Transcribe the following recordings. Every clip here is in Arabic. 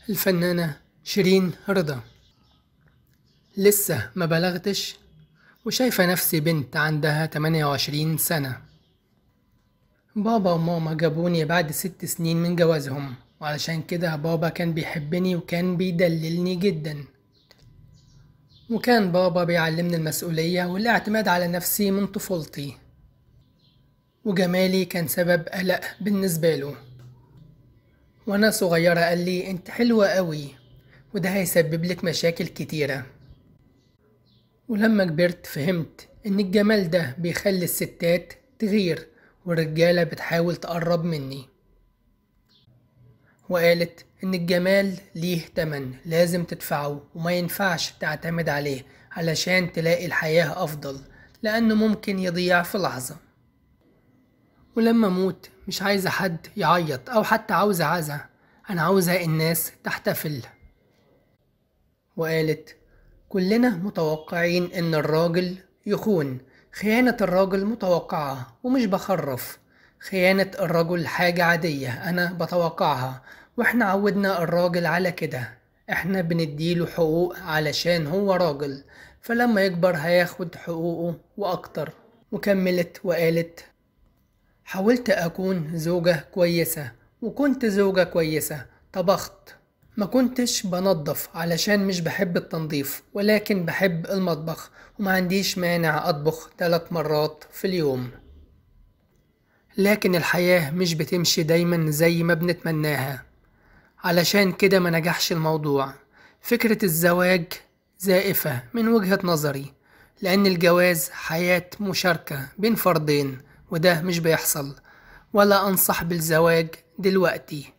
الفنانة شيرين رضا. لسه ما بلغتش وشايفة نفسي بنت عندها 28 سنة. بابا وماما جابوني بعد 6 سنين من جوازهم، وعلشان كده بابا كان بيحبني وكان بيدللني جدا، وكان بابا بيعلمني المسؤولية والاعتماد على نفسي من طفولتي، وجمالي كان سبب قلق بالنسبة له. وانا صغيرة قال لي انت حلوة قوي وده هيسبب لك مشاكل كتيرة. ولما كبرت فهمت ان الجمال ده بيخلي الستات تغير والرجالة بتحاول تقرب مني، وقالت ان الجمال ليه تمن لازم تدفعه وما ينفعش تعتمد عليه علشان تلاقي الحياة افضل، لانه ممكن يضيع في لحظة. ولما اموت مش عايزة حد يعيط او حتى عاوزة عزا، انا عاوزة الناس تحتفل. وقالت كلنا متوقعين ان الراجل يخون، خيانة الراجل متوقعة ومش بخرف، خيانة الرجل حاجة عادية انا بتوقعها، واحنا عودنا الراجل على كده، احنا بنديله حقوق علشان هو راجل، فلما يكبر هياخد حقوقه واكتر. وكملت وقالت حاولت اكون زوجة كويسة وكنت زوجة كويسة، طبخت، ما كنتش بنظف علشان مش بحب التنظيف ولكن بحب المطبخ، وما عنديش مانع أطبخ 3 مرات في اليوم. لكن الحياة مش بتمشي دايما زي ما بنتمناها، علشان كده ما نجحش الموضوع. فكرة الزواج زائفة من وجهة نظري، لأن الجواز حياة مشاركة بين فردين وده مش بيحصل، ولا أنصح بالزواج دلوقتي.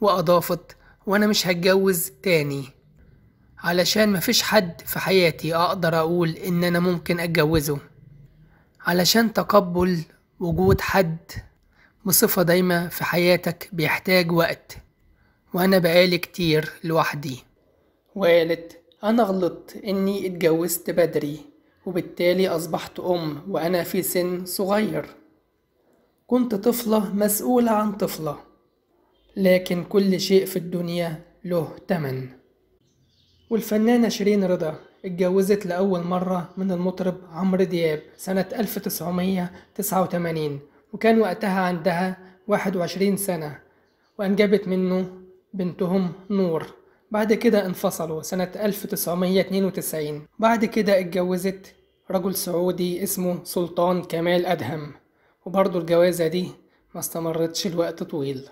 وأضافت وأنا مش هتجوز تاني علشان مفيش حد في حياتي أقدر أقول إن أنا ممكن أتجوزه، علشان تقبل وجود حد بصفة دايمة في حياتك بيحتاج وقت، وأنا بقالي كتير لوحدي. وقالت أنا غلطت إني اتجوزت بدري وبالتالي أصبحت وأنا في سن صغير، كنت طفلة مسؤولة عن طفلة، لكن كل شيء في الدنيا له تمن. والفنانة شيرين رضا اتجوزت لأول مرة من المطرب عمرو دياب سنة 1989، وكان وقتها عندها 21 سنة، وأنجبت منه بنتهم نور. بعد كده انفصلوا سنة 1992. بعد كده اتجوزت رجل سعودي اسمه سلطان كمال أدهم، وبرضه الجوازة دي ما استمرتش لوقت طويل.